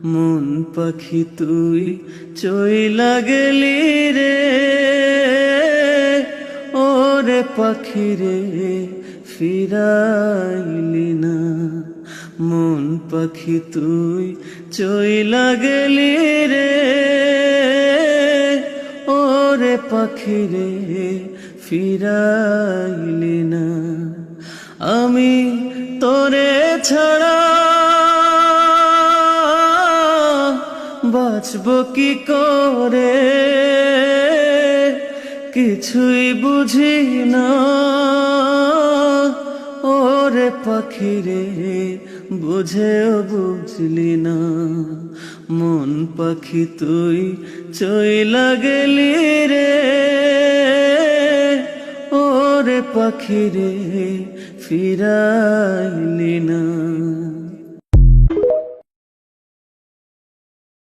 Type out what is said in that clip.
মন পাখি তুই চইলা গেলি রে, ওরে পাখি রে ফিরাইলি না। মন পাখি তুই চইলা গেলি রে, ওরে পাখি রে ফিরাইলি না। আমি তোরে ছাড়া বাঁচব কি করে, কিছুই বুঝি না। ওরে পাখি রে বুঝেও বুঝলি না। মন পাখি তুই চইলা গেলি রে, ওরে পাখি রে ফিরাইলি না।